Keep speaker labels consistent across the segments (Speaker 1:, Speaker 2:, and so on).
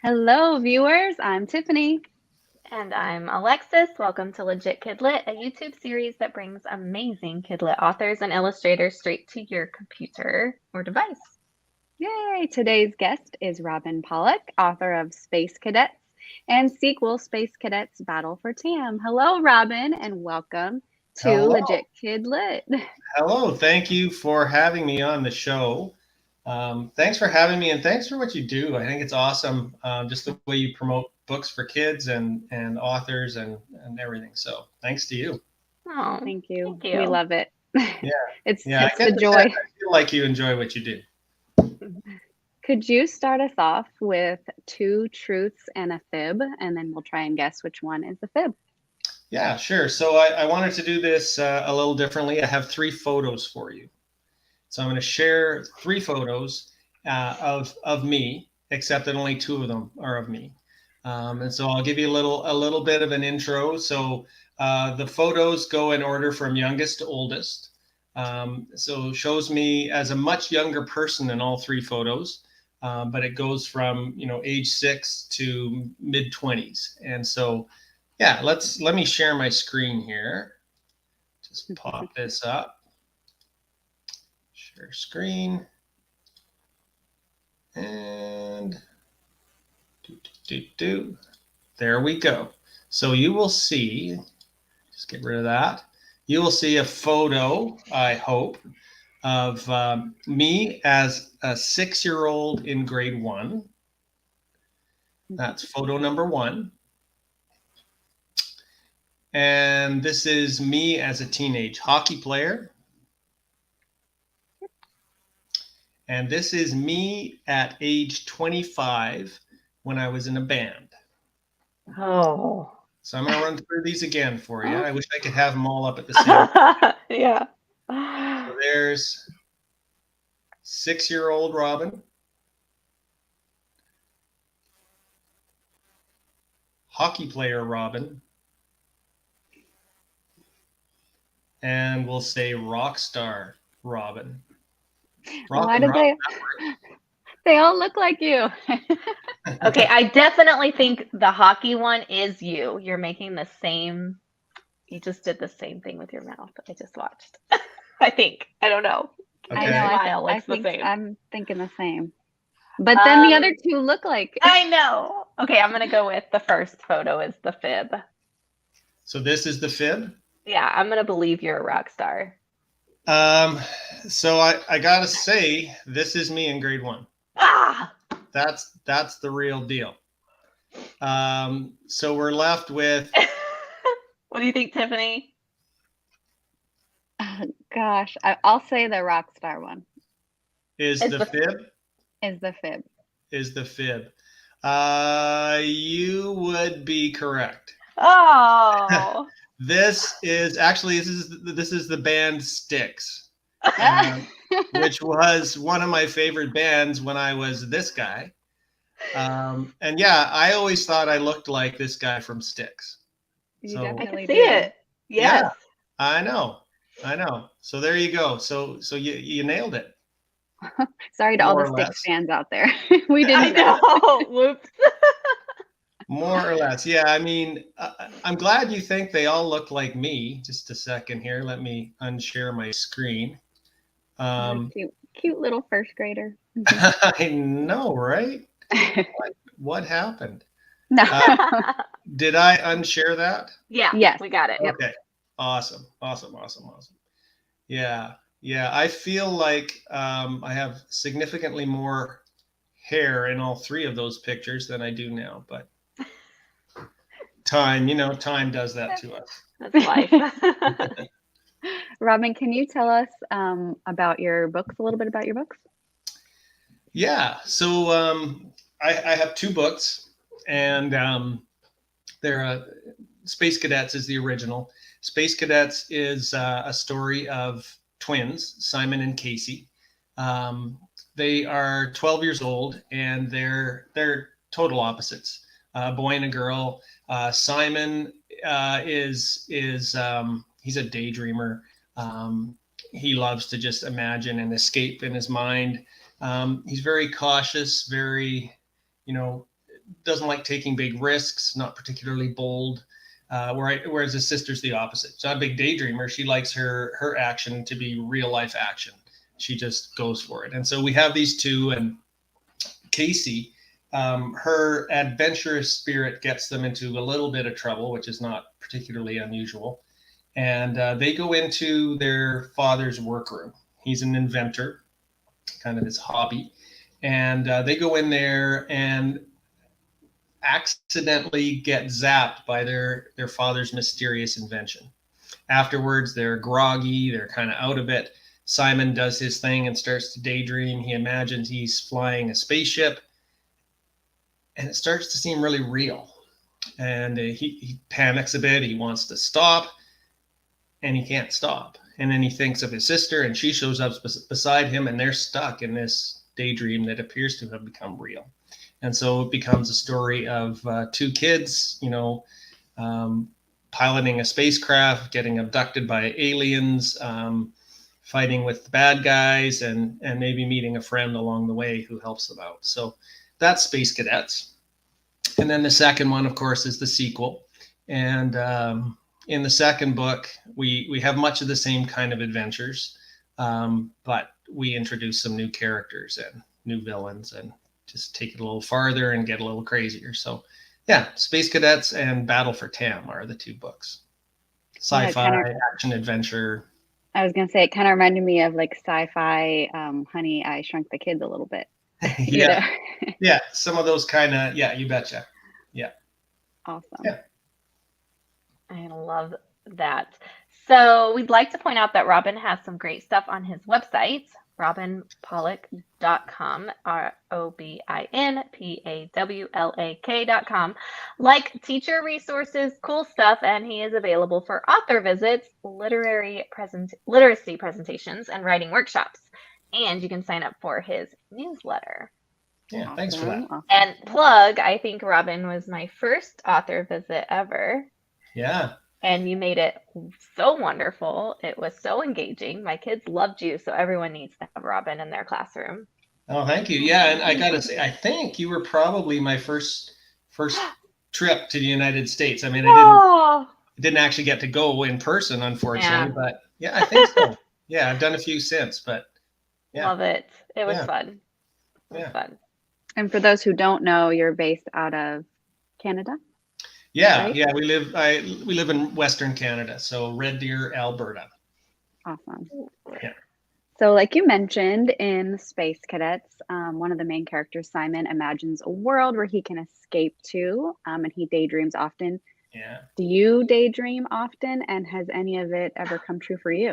Speaker 1: Hello, viewers. I'm Tiffany.
Speaker 2: And I'm Alexis. Welcome to Legit KidLit, a YouTube series that brings amazing KidLit authors and illustrators straight to your computer or device.
Speaker 1: Yay! Today's guest is Robin Pawlak, author of Space Cadets and sequel Space Cadets Battle for Tam. Hello, Robin, and welcome to
Speaker 3: Hello.
Speaker 1: Legit KidLit.
Speaker 3: Hello. Thank you for having me on the show. Thanks for having me, and thanks for what you do. I think it's awesome, just the way you promote books for kids and authors and everything. So thanks to you.
Speaker 2: Oh,
Speaker 1: Thank you.
Speaker 2: thank you.
Speaker 1: We love it.
Speaker 3: Yeah.
Speaker 1: It's
Speaker 3: Yeah, I
Speaker 1: the
Speaker 3: get the
Speaker 1: joy.
Speaker 3: sense, I feel like you enjoy what you do.
Speaker 1: Could you start us off with two truths and a fib, and then we'll try and guess which one is the fib?
Speaker 3: Yeah, sure. So I wanted to do this a little differently. I have 3 photos for you. So I'm going to share 3 photos of me, except that only 2 of them are of me. And so I'll give you a little bit of an intro. So the photos go in order from youngest to oldest. So it shows me as a much younger person in all 3 photos, but it goes from age 6 to mid-20s. And so yeah, let me share my screen here. Just pop this up. Share screen. And there we go. So you will see, just get rid of that. You will see a photo, I hope, of me as a 6-year-old in grade 1. That's photo number 1. And this is me as a teenage hockey player. And this is me at age 25 when I was in a band.
Speaker 2: Oh.
Speaker 3: So I'm going to run through these again for you. I wish I could have them all up at the same time.
Speaker 2: Yeah.
Speaker 3: So there's 6-year-old Robin. Hockey player Robin. And we'll say rock star Robin.
Speaker 1: Why do they all look like you?
Speaker 2: Okay, I definitely think the hockey one is you. You're making the same, you just did the same thing with your mouth. I just watched. I think. I don't know.
Speaker 3: Okay.
Speaker 1: I know.
Speaker 2: Smile looks the same.
Speaker 1: I'm thinking the same. But then the other 2 look like.
Speaker 2: I know. Okay, I'm going to go with the first photo is the fib.
Speaker 3: So this is the fib?
Speaker 2: Yeah, I'm going to believe you're a rock star.
Speaker 3: So I got to say, this is me in grade 1.
Speaker 2: Ah!
Speaker 3: That's the real deal. So we're left with.
Speaker 2: What do you think, Tiffany?
Speaker 1: Gosh, I'll say the rock star one.
Speaker 3: Is the fib?
Speaker 1: Is the fib.
Speaker 3: Is the fib. You would be correct.
Speaker 2: Oh.
Speaker 3: This is the band Styx, which was one of my favorite bands when I was this guy. And yeah, I always thought I looked like this guy from Styx.
Speaker 1: You
Speaker 3: So,
Speaker 1: definitely
Speaker 2: I can
Speaker 1: do.
Speaker 2: see it. Yes.
Speaker 3: Yeah, I know. So there you go. So you nailed it.
Speaker 1: Sorry to all the
Speaker 3: More or
Speaker 1: Styx
Speaker 3: less.
Speaker 1: fans out there. We
Speaker 2: I
Speaker 1: didn't know.
Speaker 2: know. Whoops.
Speaker 3: More or less. Yeah, I mean, I'm glad you think they all look like me. Just a second here. Let me unshare my screen.
Speaker 1: Cute little first grader.
Speaker 3: I know, right? What happened?
Speaker 1: No.
Speaker 3: Did I unshare that?
Speaker 2: Yeah.
Speaker 1: Yes.
Speaker 2: We got it.
Speaker 3: Okay. Awesome. Yeah. I feel like I have significantly more hair in all 3 of those pictures than I do now, but time does that to us.
Speaker 2: That's life.
Speaker 1: Robin, can you tell us about your books, a little bit about your books?
Speaker 3: Yeah. So I have 2 books, and they're Space Cadets is the original. Space Cadets is a story of twins, Simon and Casey. They are 12 years old, and they're total opposites, a boy and a girl. Simon is he's a daydreamer. He loves to just imagine and escape in his mind. He's very cautious, very, doesn't like taking big risks, not particularly bold. Whereas his sister's the opposite. She's not a big daydreamer. She likes her action to be real life action. She just goes for it. And so we have these two, and Casey, her adventurous spirit gets them into a little bit of trouble, which is not particularly unusual. And they go into their father's workroom. He's an inventor, kind of his hobby. And they go in there and accidentally get zapped by their father's mysterious invention. Afterwards, they're groggy, they're kind of out of it. Simon does his thing and starts to daydream. He imagines he's flying a spaceship, and it starts to seem really real. And he panics a bit. He wants to stop, and he can't stop. And then he thinks of his sister, and she shows up beside him, and they're stuck in this daydream that appears to have become real. And so it becomes a story of two kids, piloting a spacecraft, getting abducted by aliens, fighting with the bad guys, and maybe meeting a friend along the way who helps them out. So that's Space Cadets. And then the second one, of course, is the sequel. And in the second book, we have much of the same kind of adventures, but we introduce some new characters and new villains and just take it a little farther and get a little crazier. So yeah, Space Cadets and Battle for Tam are the two books. Sci-fi, action, adventure.
Speaker 1: I was going to say, it kind of reminded me of like sci-fi, Honey, I Shrunk the Kids a little bit.
Speaker 3: Yeah. Yeah, some of those kind of, yeah, you betcha. Yeah.
Speaker 1: Awesome.
Speaker 3: Yeah.
Speaker 2: I love that. So we'd like to point out that Robin has some great stuff on his website, robinpawlak.com, ROBINPAWLAK.com, like teacher resources, cool stuff, and he is available for author visits, literacy presentations, and writing workshops. And you can sign up for his newsletter.
Speaker 3: Yeah, awesome. Thanks for that.
Speaker 1: Awesome.
Speaker 2: And plug, I think Robin was my first author visit ever.
Speaker 3: Yeah.
Speaker 2: And you made it so wonderful. It was so engaging. My kids loved you, so everyone needs to have Robin in their classroom.
Speaker 3: Oh, thank you. Yeah, and I gotta say, I think you were probably my first trip to the United States. I mean, I didn't actually get to go in person, unfortunately, but yeah, I think so. Yeah, I've done a few since, but yeah.
Speaker 2: Love it. It was fun. It was fun.
Speaker 1: And for those who don't know, you're based out of Canada?
Speaker 3: Yeah,
Speaker 1: right?
Speaker 3: Yeah, we live in Western Canada, so Red Deer, Alberta.
Speaker 1: Awesome.
Speaker 3: Yeah.
Speaker 1: So like you mentioned in Space Cadets, one of the main characters, Simon, imagines a world where he can escape to, and he daydreams often.
Speaker 3: Yeah.
Speaker 1: Do you daydream often, and has any of it ever come true for you?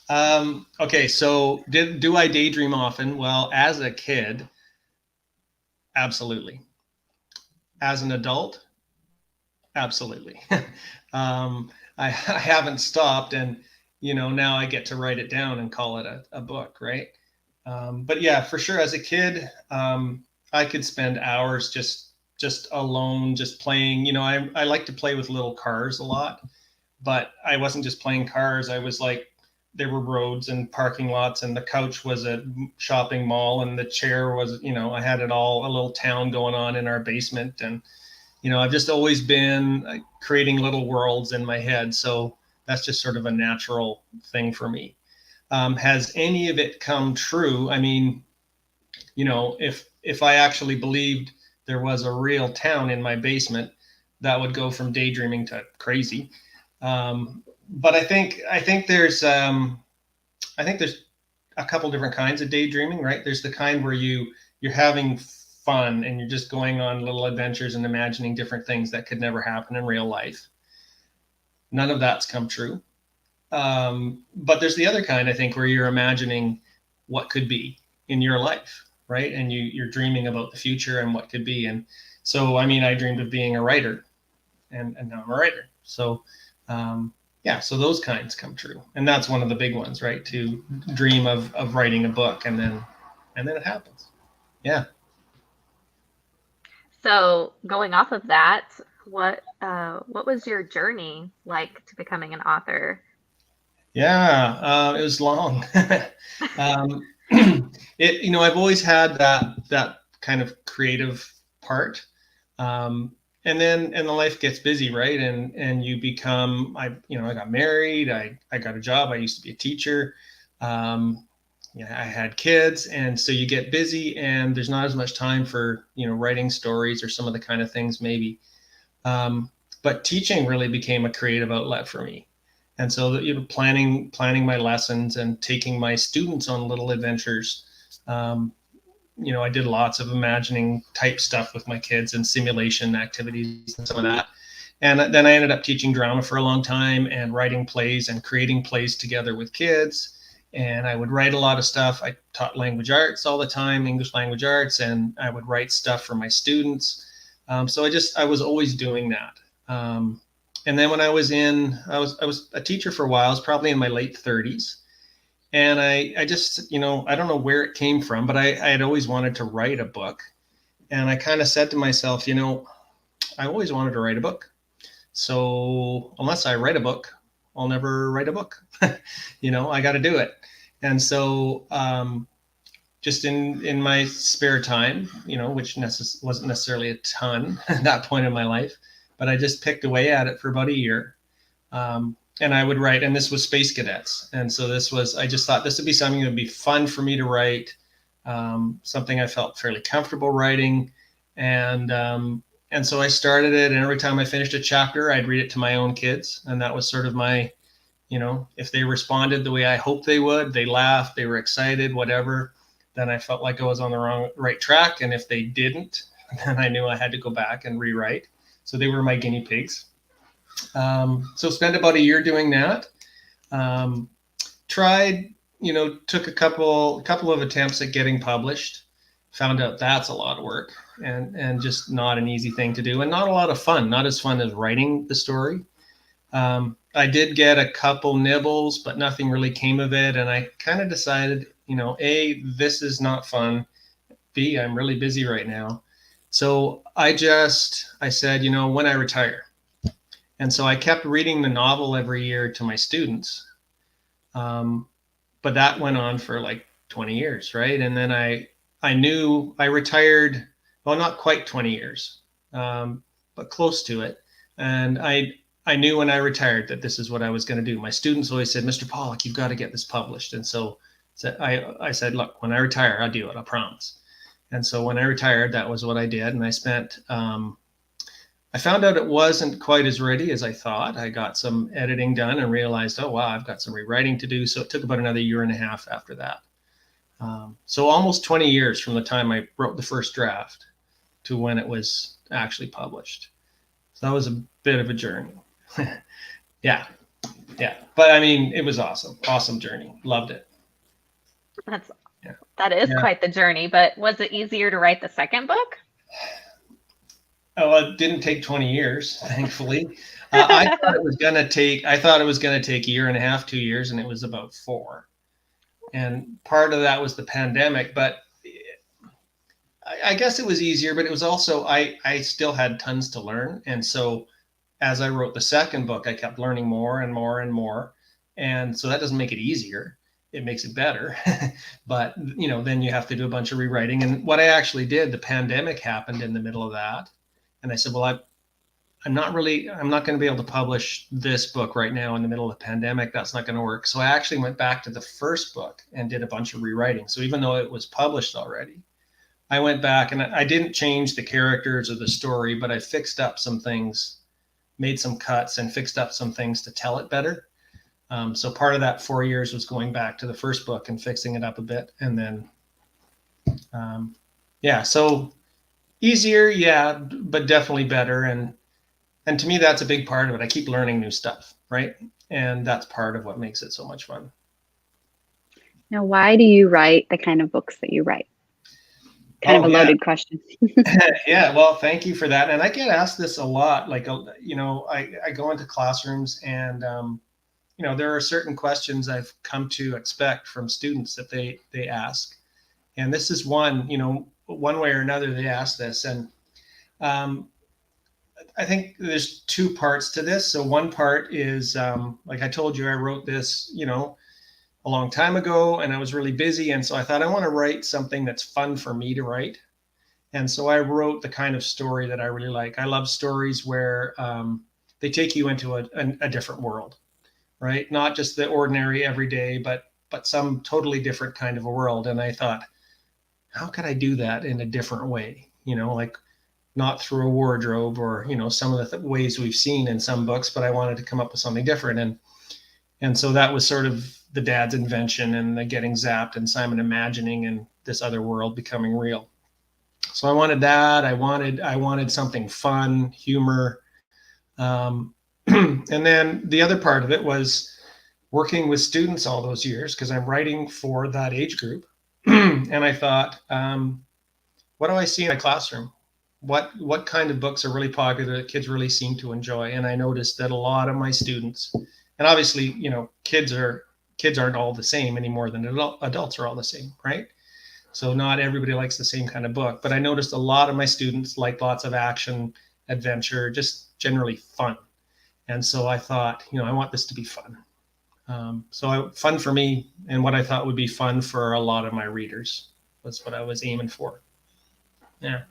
Speaker 3: Okay, so do I daydream often? Well, as a kid, absolutely. As an adult, absolutely. I haven't stopped, and now I get to write it down and call it a book, right? But yeah, for sure, as a kid, I could spend hours just alone, just playing. I like to play with little cars a lot, but I wasn't just playing cars. I was like, there were roads and parking lots, and the couch was a shopping mall, and the chair was, I had it all, a little town going on in our basement. And, I've just always been creating little worlds in my head. So that's just sort of a natural thing for me. Has any of it come true? I mean, if I actually believed there was a real town in my basement, that would go from daydreaming to crazy. But I think there's a couple different kinds of daydreaming, right? There's the kind where you're having fun and you're just going on little adventures and imagining different things that could never happen in real life. None of that's come true. But there's the other kind, I think, where you're imagining what could be in your life, right? And you're dreaming about the future and what could be. And so, I mean, I dreamed of being a writer, and now I'm a writer. So, so those kinds come true. And that's one of the big ones, right? To dream of writing a book, and then it happens. Yeah.
Speaker 2: So going off of that, what was your journey like to becoming an author?
Speaker 3: Yeah, it was long. I've always had that kind of creative part. And then life gets busy, right? And you become, I got married, I got a job. I used to be a teacher. I had kids, and so you get busy, and there's not as much time for writing stories or some of the kind of things maybe. But teaching really became a creative outlet for me, and so planning my lessons and taking my students on little adventures. I did lots of imagining type stuff with my kids and simulation activities and some of that. And then I ended up teaching drama for a long time and writing plays and creating plays together with kids. And I would write a lot of stuff. I taught language arts all the time, English language arts, and I would write stuff for my students. So I was always doing that. And then when I was a teacher for a while. I was probably in my late 30s. And I just, I don't know where it came from, but I had always wanted to write a book. And I kind of said to myself, I always wanted to write a book. So unless I write a book, I'll never write a book. I got to do it. And so just in my spare time, which wasn't necessarily a ton at that point in my life, but I just picked away at it for about a year. And I would write, and this was Space Cadets. And so I just thought this would be something that would be fun for me to write, something I felt fairly comfortable writing. And so I started it, and every time I finished a chapter, I'd read it to my own kids. And that was sort of my, if they responded the way I hoped they would, they laughed, they were excited, whatever, then I felt like I was on the right track. And if they didn't, then I knew I had to go back and rewrite. So they were my guinea pigs. So spent about a year doing that. Tried, took a couple of attempts at getting published, found out that's a lot of work and just not an easy thing to do, and not a lot of fun, not as fun as writing the story. I did get a couple nibbles, but nothing really came of it. And I kind of decided, A, this is not fun. B, I'm really busy right now. So I said, when I retire. And so I kept reading the novel every year to my students. But that went on for like 20 years, right? And then I knew I retired, well, not quite 20 years, but close to it. And I knew when I retired that this is what I was going to do. My students always said, Mr. Pawlak, you've got to get this published. And so I said, look, when I retire, I'll do it, I promise. And so when I retired, that was what I did. And I spent, I found out it wasn't quite as ready as I thought. I got some editing done and realized, oh, wow, I've got some rewriting to do. So it took about another year and a half after that. So almost 20 years from the time I wrote the first draft to when it was actually published. So that was a bit of a journey. Yeah. But I mean, it was awesome. Awesome journey. Loved it.
Speaker 2: That is quite the journey. But was it easier to write the second book?
Speaker 3: Oh, it didn't take 20 years, thankfully. I thought it was going to take a year and a half, 2 years, and it was about 4. And part of that was the pandemic, but I guess it was easier, but it was also, I still had tons to learn. And so as I wrote the second book, I kept learning more and more and more. And so that doesn't make it easier. It makes it better. But, then you have to do a bunch of rewriting. And what I actually did, the pandemic happened in the middle of that. And I said, well, I'm not going to be able to publish this book right now in the middle of the pandemic. That's not going to work. So I actually went back to the first book and did a bunch of rewriting. So even though it was published already, I went back and I didn't change the characters or the story, but I fixed up some things, made some cuts and fixed up some things to tell it better. So part of that 4 years was going back to the first book and fixing it up a bit. And then, so easier, but definitely better. And to me, that's a big part of it. I keep learning new stuff, right? And that's part of what makes it so much fun.
Speaker 1: Now, why do you write the kind of books that you write? Kind of a loaded question.
Speaker 3: Yeah, well, thank you for that. And I get asked this a lot. Like, I go into classrooms and, there are certain questions I've come to expect from students that they ask. And this is one, one way or another, they ask this. And I think there's 2 parts to this. So one part is, like I told you, I wrote this, a long time ago, and I was really busy. And so I thought I want to write something that's fun for me to write. And so I wrote the kind of story that I really like. I love stories where they take you into a different world, right? Not just the ordinary everyday, but some totally different kind of a world. And I thought, how could I do that in a different way? Like not through a wardrobe or, some of the ways we've seen in some books, but I wanted to come up with something different. And so that was sort of the dad's invention and the getting zapped and Simon imagining and this other world becoming real. So I wanted that. I wanted something fun, humor. And then the other part of it was working with students all those years because I'm writing for that age group. And I thought, what do I see in my classroom? What kind of books are really popular that kids really seem to enjoy? And I noticed that a lot of my students, and obviously, kids aren't all the same any more than adults are all the same, right? So not everybody likes the same kind of book, but I noticed a lot of my students like lots of action, adventure, just generally fun. And so I thought, I want this to be fun. Fun for me, and what I thought would be fun for a lot of my readers was what I was aiming for. Yeah.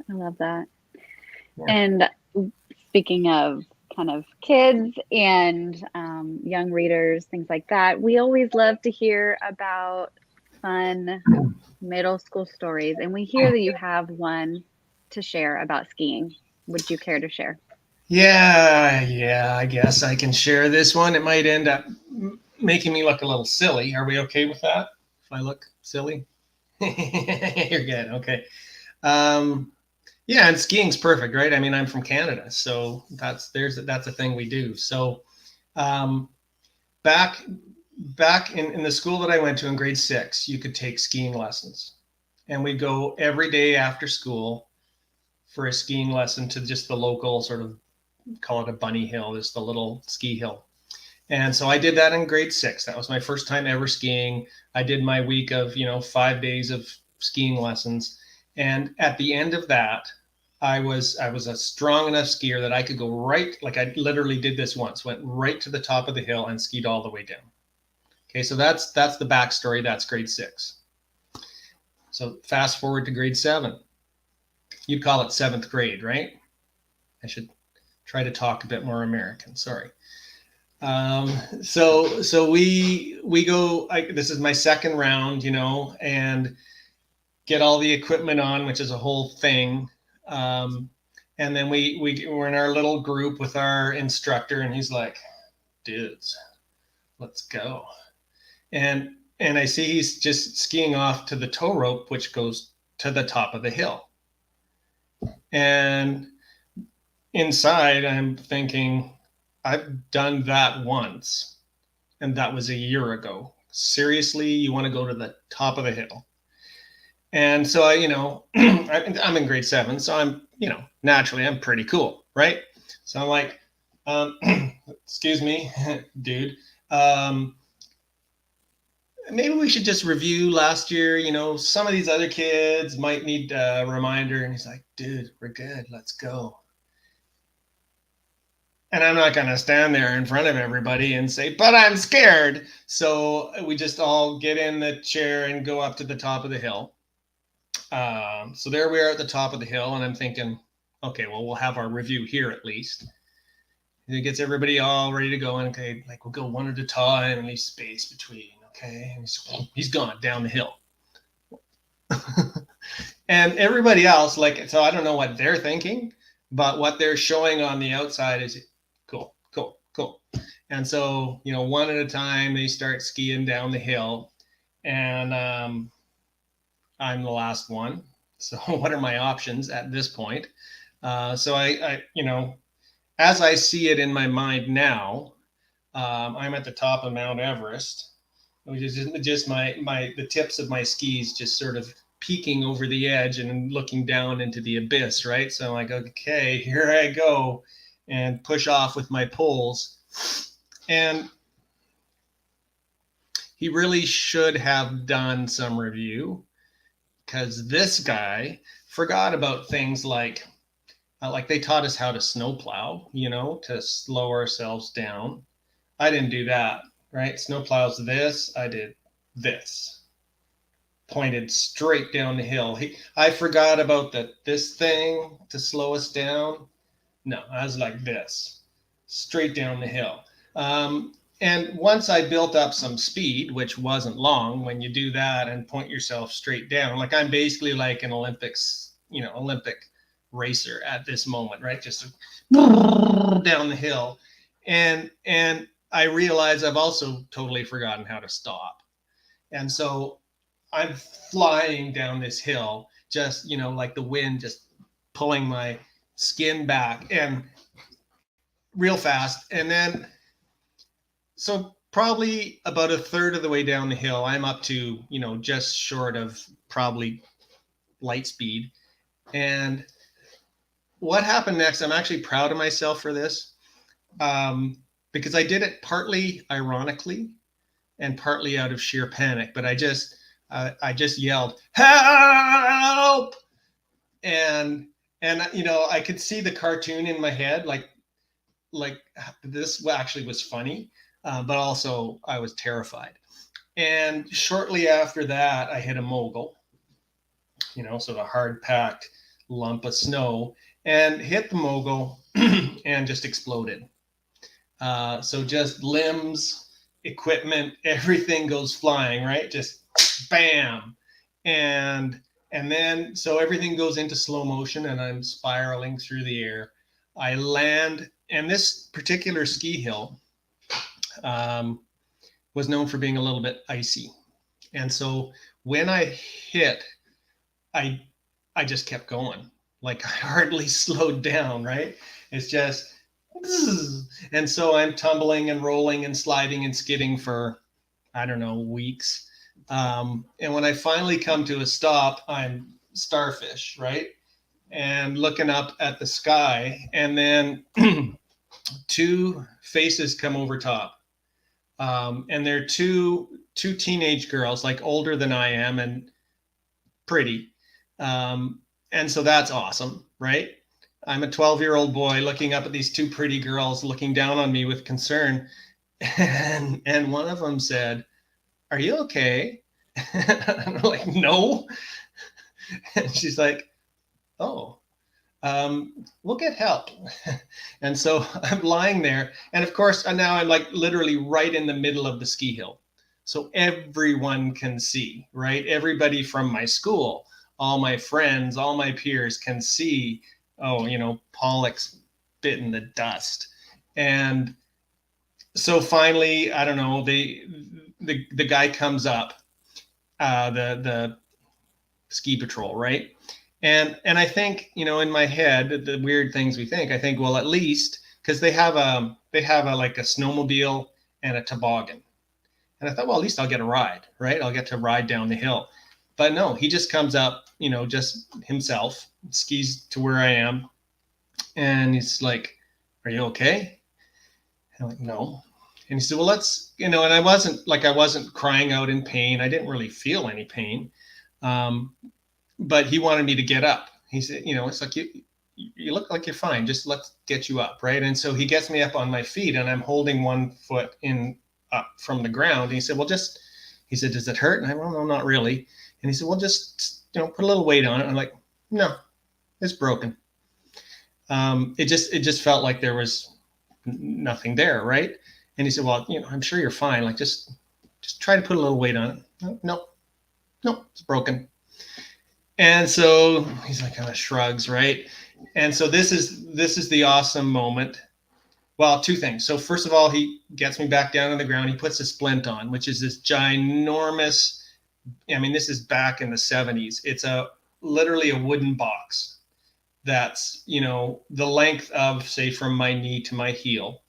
Speaker 1: I love that.
Speaker 3: Yeah.
Speaker 1: And speaking of kind of kids and young readers, things like that, we always love to hear about fun middle school stories. And we hear that you have one to share about skiing. Would you care to share?
Speaker 3: Yeah, I guess I can share this one. It might end up making me look a little silly. Are we okay with that? If I look silly? You're good. Okay. Yeah, and skiing's perfect, right? I mean, I'm from Canada, so that's a thing we do. So back in the school that I went to in grade 6, you could take skiing lessons. And we'd go every day after school for a skiing lesson to just the local sort of, call it a bunny hill, just the little ski hill. And so I did that in grade 6. That was my first time ever skiing. I did my week of, 5 days of skiing lessons. And at the end of that, I was a strong enough skier that I could go right, like I literally did this once, went right to the top of the hill and skied all the way down. Okay, so that's the backstory. That's grade 6. So fast forward to grade 7. You'd call it 7th grade, right? I should try to talk a bit more American. Sorry. So we go. This is my second round, and get all the equipment on, which is a whole thing. And then we're in our little group with our instructor, and he's like, "Dudes, let's go." And I see he's just skiing off to the tow rope, which goes to the top of the hill. And inside, I'm thinking, I've done that once, and that was a year ago. Seriously, you want to go to the top of the hill? And so I'm in grade 7, so I'm, naturally I'm pretty cool, right? So I'm like, excuse me, dude. Maybe we should just review last year. Some of these other kids might need a reminder. And he's like, dude, we're good. Let's go. And I'm not going to stand there in front of everybody and say, but I'm scared. So we just all get in the chair and go up to the top of the hill. So there we are at the top of the hill. And I'm thinking, okay, well, we'll have our review here at least. And it gets everybody all ready to go. And okay, like we'll go one at a time and leave space between. Okay. And he's gone down the hill. And everybody else, so I don't know what they're thinking, but what they're showing on the outside is cool. And so, one at a time, they start skiing down the hill, and I'm the last one. So what are my options at this point? So I as I see it in my mind now, I'm at the top of Mount Everest, which is just the tips of my skis just sort of peeking over the edge and looking down into the abyss, right? So I'm like, okay, here I go, and push off with my poles. And he really should have done some review, because this guy forgot about things like they taught us how to snowplow, to slow ourselves down. I didn't do that, right? Snowplow's this, I did this. pointed straight down the hill. I forgot about this thing to slow us down. No, I was like this, straight down the hill. And once I built up some speed, which wasn't long, when you do that and point yourself straight down, like I'm basically like an Olympic racer at this moment, right? Just down the hill. And I realize I've also totally forgotten how to stop. And so I'm flying down this hill, just, like the wind just pulling my skin back and real fast. And then, so probably about a third of the way down the hill, I'm up to, just short of probably light speed. And what happened next, I'm actually proud of myself for this, because I did it partly ironically and partly out of sheer panic, but I just yelled, "Help!" And I could see the cartoon in my head, like this actually was funny, but also I was terrified. And shortly after that, I hit a mogul, sort of hard packed lump of snow, and hit the mogul and just exploded. So just limbs, equipment, everything goes flying, right? Just bam. And then, so everything goes into slow motion and I'm spiraling through the air. I land, and this particular ski hill was known for being a little bit icy. And so when I hit, I just kept going. Like I hardly slowed down, right? It's just, and so I'm tumbling and rolling and sliding and skidding for, I don't know, weeks. And when I finally come to a stop, I'm starfish, right? And looking up at the sky, and then two faces come over top. And they're two teenage girls, like older than I am and pretty. And so that's awesome, right? I'm a 12-year-old boy looking up at these two pretty girls looking down on me with concern. And one of them said, "Are you okay?" And I'm like, "No." And she's like, "Oh, we'll get help." And so I'm lying there. And of course, now I'm like literally right in the middle of the ski hill. So everyone can see, right? Everybody from my school, all my friends, all my peers can see, oh, Pawlak's bitten the dust. And so finally, I don't know, the guy comes up, the ski patrol, right? And I think, in my head, the weird things we think, I think, well, at least, because they have like a snowmobile and a toboggan. And I thought, well, at least I'll get a ride, right? I'll get to ride down the hill. But no, he just comes up, just himself, skis to where I am. And he's like, "Are you okay?" And I'm like, "No." And he said, "Well, let's, and I wasn't crying out in pain. I didn't really feel any pain. But he wanted me to get up. He said, it's like, you look like you're fine. Just let's get you up, right?" And so he gets me up on my feet, and I'm holding one foot up from the ground. And he said, he said, "Does it hurt?" And I went, "Well, no, not really." And he said, "Well, just, put a little weight on it." And I'm like, "No, it's broken." It just felt like there was nothing there, right? And he said, "Well, I'm sure you're fine. Like, just try to put a little weight on it." No, it's broken. And so he's like, kind of shrugs, right? And so this is the awesome moment. Well, two things. So first of all, he gets me back down on the ground. He puts a splint on, which is this ginormous, this is back in the 70s. It's literally a wooden box that's, the length of, say, from my knee to my heel.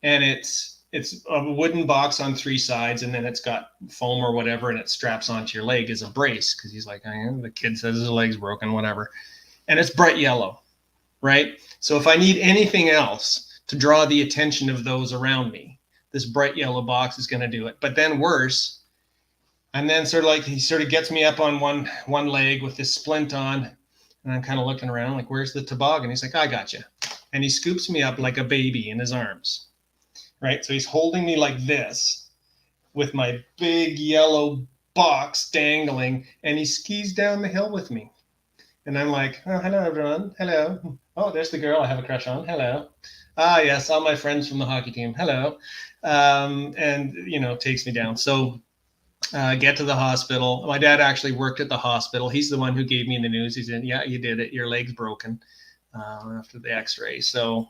Speaker 3: And it's a wooden box on three sides, and then it's got foam or whatever, and it straps onto your leg as a brace, because he's like, the kid says his leg's broken, whatever. And it's bright yellow, right? So if I need anything else to draw the attention of those around me, this bright yellow box is going to do it. But then worse, and then he sort of gets me up on one leg with this splint on, and I'm kind of looking around like, "Where's the toboggan?" He's like, "I got you." And he scoops me up like a baby in his arms. Right. So he's holding me like this with my big yellow box dangling, and he skis down the hill with me. And I'm like, oh, hello, everyone. Hello. Oh, there's the girl I have a crush on. Hello. Ah, yes, all my friends from the hockey team. Hello. And, takes me down. So get to the hospital. My dad actually worked at the hospital. He's the one who gave me the news. He said, yeah, you did it. Your leg's broken after the x-ray. So,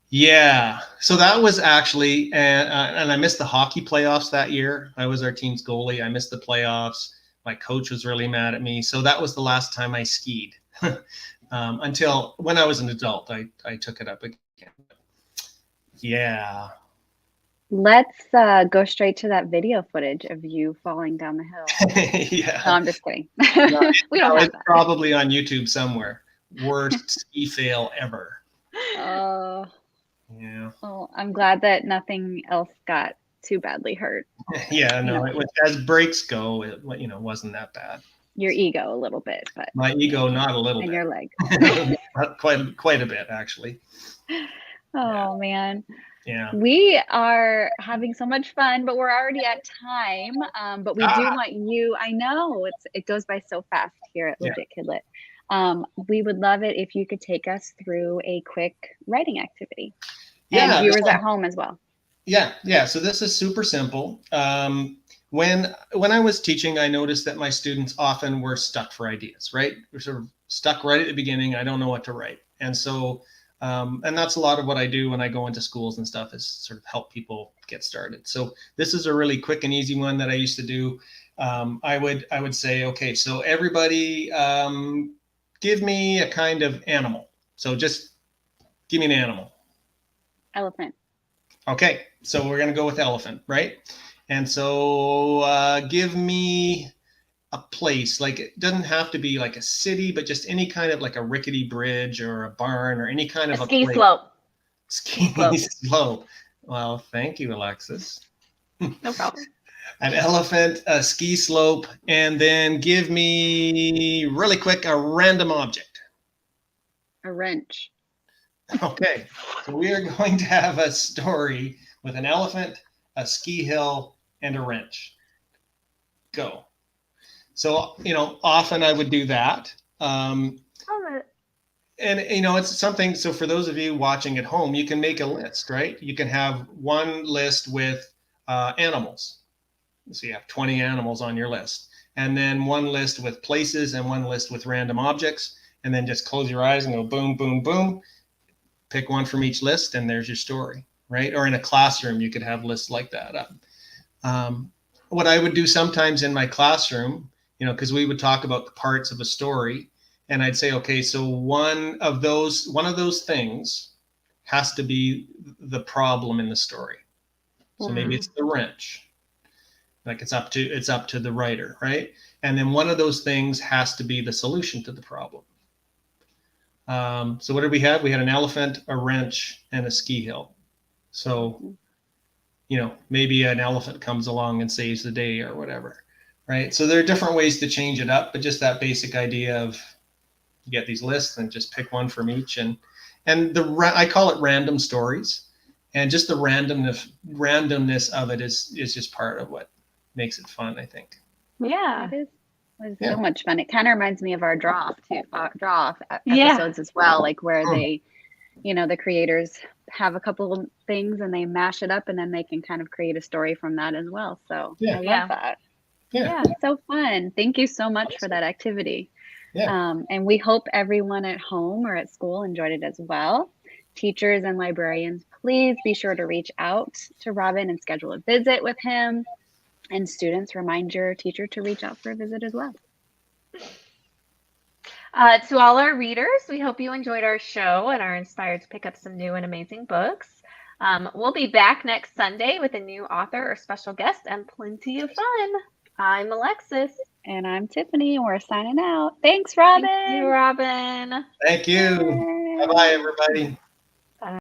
Speaker 3: yeah. So that was actually, and I missed the hockey playoffs that year. I was our team's goalie. I missed the playoffs. My coach was really mad at me. So that was the last time I skied. Until when I was an adult, I took it up again. Yeah.
Speaker 1: Let's go straight to that video footage of you falling down the hill.
Speaker 3: Yeah.
Speaker 1: No, I'm just kidding.
Speaker 3: No,
Speaker 1: We don't have
Speaker 3: it's
Speaker 1: that.
Speaker 3: probably on YouTube somewhere. Worst ski fail ever.
Speaker 1: Oh,
Speaker 3: Yeah.
Speaker 1: well, I'm glad that nothing else got too badly hurt.
Speaker 3: Yeah, no, it was, as breaks go, it wasn't that bad.
Speaker 1: Your ego a little bit, but
Speaker 3: My ego, not a little
Speaker 1: and
Speaker 3: bit.
Speaker 1: your leg.
Speaker 3: quite a bit, actually.
Speaker 1: Oh man.
Speaker 3: Yeah.
Speaker 1: We are having so much fun, but we're already at time. But we do want you, I know it goes by so fast here at Legit KidLit. We would love it if you could take us through a quick writing activity. And viewers at home as well.
Speaker 3: Yeah. So this is super simple. When I was teaching, I noticed that my students often were stuck for ideas, right? We're sort of stuck right at the beginning. I don't know what to write. And so, and that's a lot of what I do when I go into schools and stuff, is sort of help people get started. So this is a really quick and easy one that I used to do. I would say, okay, so everybody give me a kind of animal. So just give me an animal.
Speaker 1: Elephant.
Speaker 3: Okay, so we're going to go with elephant, right? And so give me a place. Like, it doesn't have to be like a city, but just any kind of like a rickety bridge or a barn or any kind of a
Speaker 2: ski
Speaker 3: place.
Speaker 2: slope.
Speaker 3: Ski slope. Well, thank you, Alexis.
Speaker 2: No problem.
Speaker 3: An elephant, a ski slope, and then give me really quick a random object.
Speaker 1: A wrench.
Speaker 3: Okay, so we are going to have a story with an elephant, a ski hill, and a wrench. Go. So, often I would do that. And, it's something, so for those of you watching at home, you can make a list, right? You can have one list with animals. So you have 20 animals on your list. And then one list with places and one list with random objects. And then just close your eyes and go boom, boom, boom. Pick one from each list and there's your story, right? Or in a classroom, you could have lists like that up. What I would do sometimes in my classroom, because we would talk about the parts of a story, and I'd say, okay, so one of those things has to be the problem in the story. So maybe it's the wrench. Like it's up to the writer, right? And then one of those things has to be the solution to the problem. So what did we have? We had an elephant, a wrench, and a ski hill. So, maybe an elephant comes along and saves the day or whatever, right? So there are different ways to change it up, but just that basic idea of you get these lists and just pick one from each. And I call it random stories. And just the randomness of it is just part of what makes it fun, I think.
Speaker 2: Yeah.
Speaker 1: It was so much fun. It kind of reminds me of our draw episodes as well, like where they, the creators have a couple of things and they mash it up and then they can kind of create a story from that as well. So I love that.
Speaker 3: Yeah.
Speaker 1: So fun. Thank you so much for that activity.
Speaker 3: Yeah.
Speaker 1: And we hope everyone at home or at school enjoyed it as well. Teachers and librarians, please be sure to reach out to Robin and schedule a visit with him. And students, remind your teacher to reach out for a visit as well.
Speaker 2: To all our readers, we hope you enjoyed our show and are inspired to pick up some new and amazing books. We'll be back next Sunday with a new author or special guest and plenty of fun. I'm Alexis.
Speaker 1: And I'm Tiffany, and we're signing out. Thanks, Robin.
Speaker 2: Thank you, Robin.
Speaker 3: Thank you. Bye-bye, everybody.